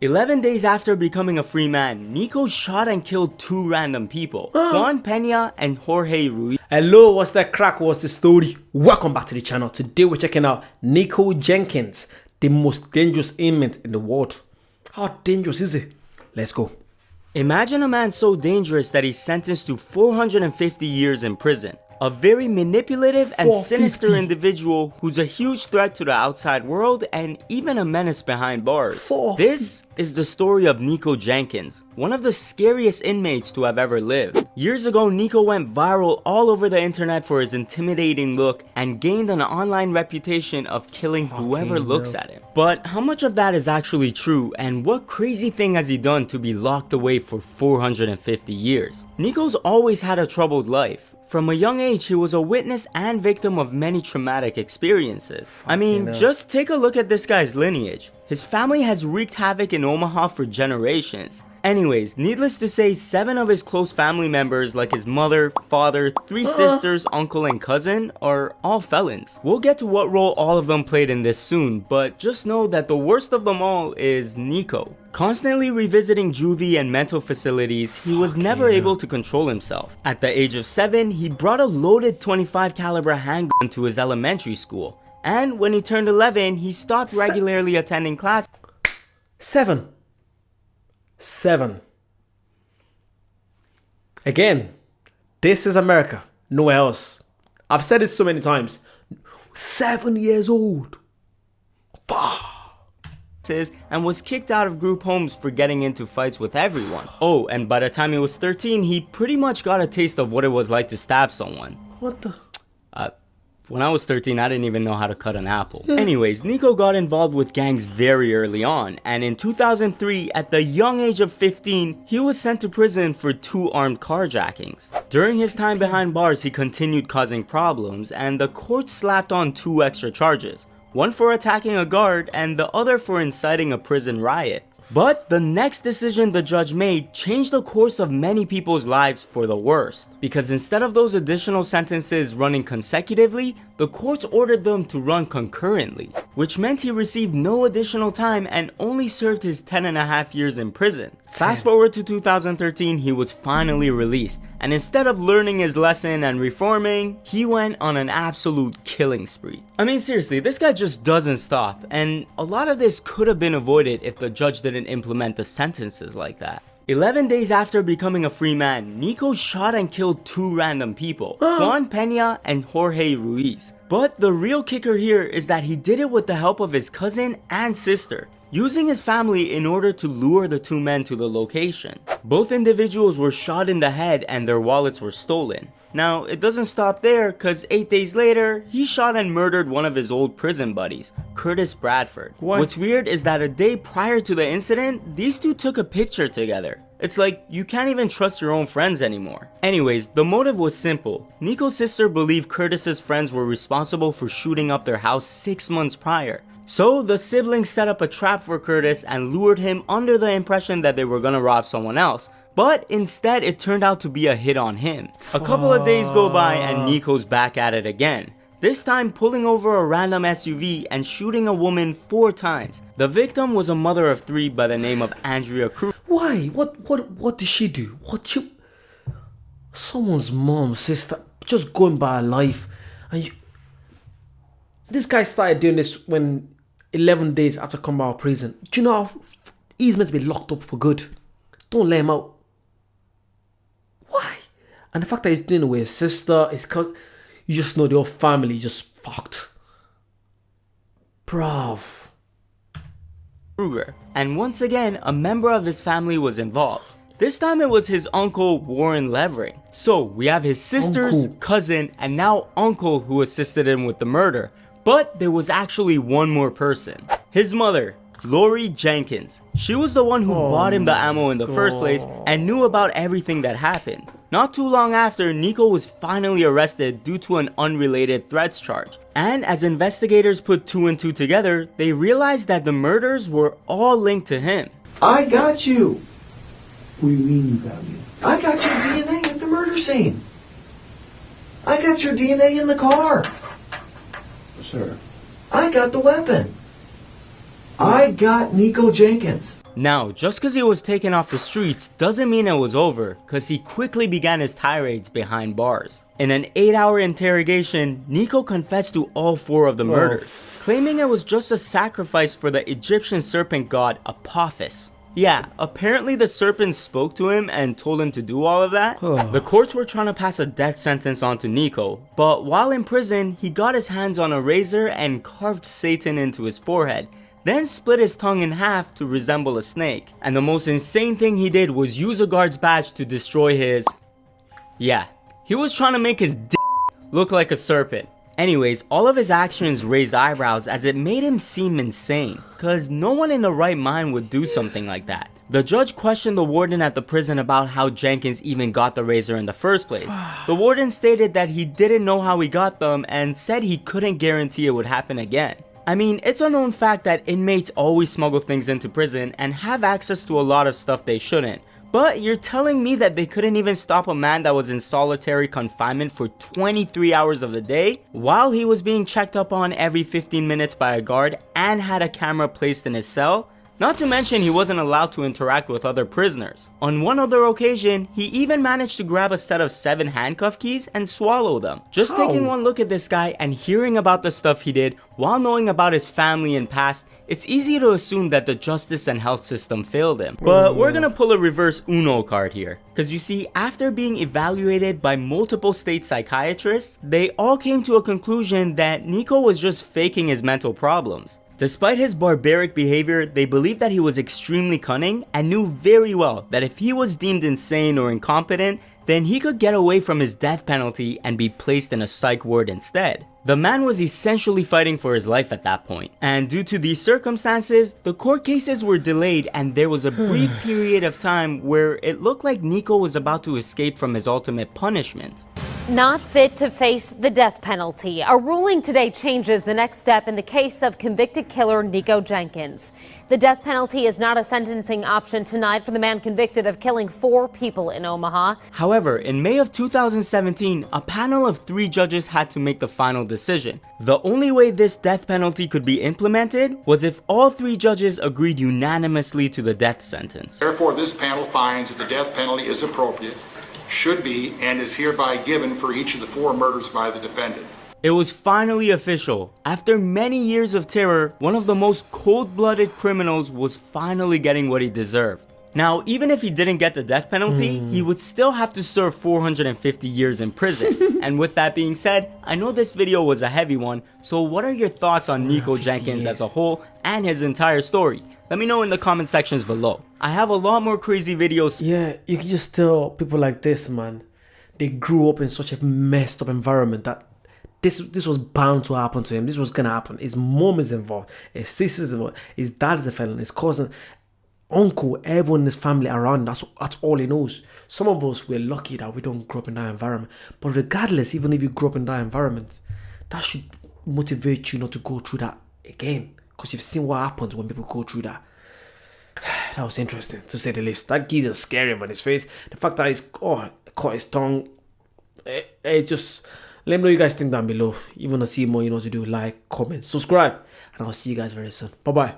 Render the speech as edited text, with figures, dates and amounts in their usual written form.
11 days after becoming a free man, Nikko shot and killed two random people, Juan Pena and Jorge Ruiz. Hello, what's that crack? What's the story? Welcome back to the channel. Today we're checking out Nikko Jenkins, the most dangerous inmate in the world. How dangerous is it? Let's go. Imagine a man so dangerous that he's sentenced to 450 years in prison. A very manipulative and sinister individual who's a huge threat to the outside world and even a menace behind bars. This is the story of Nikko Jenkins, one of the scariest inmates to have ever lived. Years ago, Nikko went viral all over the internet for his intimidating look and gained an online reputation of killing whoever looks at him. But how much of that is actually true, and what crazy thing has he done to be locked away for 450 years? Nikko's always had a troubled life. From a young age, he was a witness and victim of many traumatic experiences. I mean, just take a look at this guy's lineage. His family has wreaked havoc in Omaha for generations. Anyways, needless to say, 7 of his close family members, like his mother, father, 3 sisters, uncle, and cousin, are all felons. We'll get to what role all of them played in this soon, but just know that the worst of them all is Nikko. Constantly revisiting juvie and mental facilities, he was never able to control himself. At the age of 7, he brought a loaded .25 caliber handgun to his elementary school. And when he turned 11, he stopped regularly attending class. 7. Again, this is America, nowhere else. I've said this so many times. 7 years old. And was kicked out of group homes for getting into fights with everyone. Oh, and by the time he was 13, he pretty much got a taste of what it was like to stab someone. What the? When I was 13, I didn't even know how to cut an apple. Anyways, Nikko got involved with gangs very early on, and in 2003, at the young age of 15, he was sent to prison for 2 armed carjackings. During his time behind bars, he continued causing problems, and the court slapped on 2 extra charges. One for attacking a guard, and the other for inciting a prison riot. But the next decision the judge made changed the course of many people's lives for the worst. Because instead of those additional sentences running consecutively, the courts ordered them to run concurrently. Which meant he received no additional time and only served his 10.5 years in prison. Fast forward to 2013, he was finally released. And instead of learning his lesson and reforming, he went on an absolute killing spree. I mean, seriously, this guy just doesn't stop. And a lot of this could have been avoided if the judge didn't implement the sentences like that. 11 days after becoming a free man, Nikko shot and killed 2 random people, Juan Pena and Jorge Ruiz. But the real kicker here is that he did it with the help of his cousin and sister, using his family in order to lure the 2 men to the location. Both individuals were shot in the head and their wallets were stolen. Now, it doesn't stop there, cause 8 days later, he shot and murdered one of his old prison buddies, Curtis Bradford. What's weird is that a day prior to the incident, these 2 took a picture together. It's like, you can't even trust your own friends anymore. Anyways, the motive was simple. Nikko's sister believed Curtis's friends were responsible for shooting up their house 6 months prior. So the siblings set up a trap for Curtis and lured him under the impression that they were gonna rob someone else. But instead, it turned out to be a hit on him. A couple of days go by and Nikko's back at it again. This time pulling over a random SUV and shooting a woman 4 times. The victim was a mother of 3 by the name of Andrea Cruz. Why? What did she do? Someone's mom, sister, just going by her life. And this guy started doing this when 11 days after coming out of prison. Do you know how he's meant to be locked up for good? Don't let him out. Why? And the fact that he's doing it with his sister, his cousin, you just know the whole family just fucked. Bruv. And once again, a member of his family was involved. This time it was his uncle Warren Levering. So we have his sister's cousin and now uncle who assisted him with the murder. But there was actually one more person. His mother, Lori Jenkins. She was the one who bought him the ammo in the first place and knew about everything that happened. Not too long after, Nikko was finally arrested due to an unrelated threats charge. And as investigators put 2 and 2 together, they realized that the murders were all linked to him. I got you. What do you mean you got me? I got your DNA at the murder scene. I got your DNA in the car. Sir. I got the weapon. I got Nikko Jenkins. Now, just cause he was taken off the streets doesn't mean it was over, cause he quickly began his tirades behind bars. In an 8-hour interrogation, Nikko confessed to all 4 of the murders, claiming it was just a sacrifice for the Egyptian serpent god Apophis. Yeah, apparently the serpent spoke to him and told him to do all of that. The courts were trying to pass a death sentence onto Nikko, but while in prison, he got his hands on a razor and carved Satan into his forehead, then split his tongue in half to resemble a snake. And the most insane thing he did was use a guard's badge to destroy his... Yeah, he was trying to make his look like a serpent. Anyways, all of his actions raised eyebrows as it made him seem insane, cause no one in the right mind would do something like that. The judge questioned the warden at the prison about how Jenkins even got the razor in the first place. The warden stated that he didn't know how he got them and said he couldn't guarantee it would happen again. I mean, it's a known fact that inmates always smuggle things into prison and have access to a lot of stuff they shouldn't. But you're telling me that they couldn't even stop a man that was in solitary confinement for 23 hours of the day while he was being checked up on every 15 minutes by a guard and had a camera placed in his cell? Not to mention he wasn't allowed to interact with other prisoners. On one other occasion, he even managed to grab a set of 7 handcuff keys and swallow them. Just taking one look at this guy and hearing about the stuff he did while knowing about his family and past, it's easy to assume that the justice and health system failed him. But we're gonna pull a reverse Uno card here. Cause you see, after being evaluated by multiple state psychiatrists, they all came to a conclusion that Nikko was just faking his mental problems. Despite his barbaric behavior, they believed that he was extremely cunning and knew very well that if he was deemed insane or incompetent, then he could get away from his death penalty and be placed in a psych ward instead. The man was essentially fighting for his life at that point. And due to these circumstances, the court cases were delayed and there was a brief period of time where it looked like Nikko was about to escape from his ultimate punishment. Not fit to face the death penalty. A ruling today changes the next step in the case of convicted killer Nikko Jenkins. The death penalty is not a sentencing option tonight for the man convicted of killing 4 people in Omaha. However, in May of 2017, a panel of 3 judges had to make the final decision. The only way this death penalty could be implemented was if all 3 judges agreed unanimously to the death sentence. Therefore, this panel finds that the death penalty is appropriate, should be, and is hereby given for each of the 4 murders by the defendant. It was finally official. After many years of terror, one of the most cold-blooded criminals was finally getting what he deserved. Now, even if he didn't get the death penalty, he would still have to serve 450 years in prison. And with that being said, I know this video was a heavy one, so what are your thoughts on Nikko Jenkins as a whole and his entire story? Let me know in the comment sections below. I have a lot more crazy videos. Yeah, you can just tell people like this, man, they grew up in such a messed up environment that this was bound to happen to him. This was gonna happen. His mom is involved, his sister's involved, his dad's a felon, his cousin, uncle, everyone in his family around. That's all he knows. Some of us, we're lucky that we don't grow up in that environment. But regardless, even if you grew up in that environment, that should motivate you not to go through that again. Because you've seen what happens when people go through that. That was interesting, to say the least. That geezer's scary, man. His face, the fact that he's caught his tongue. It just, let me know what you guys think down below. If you want to see more, you know what to do. Like, comment, subscribe. And I'll see you guys very soon. Bye-bye.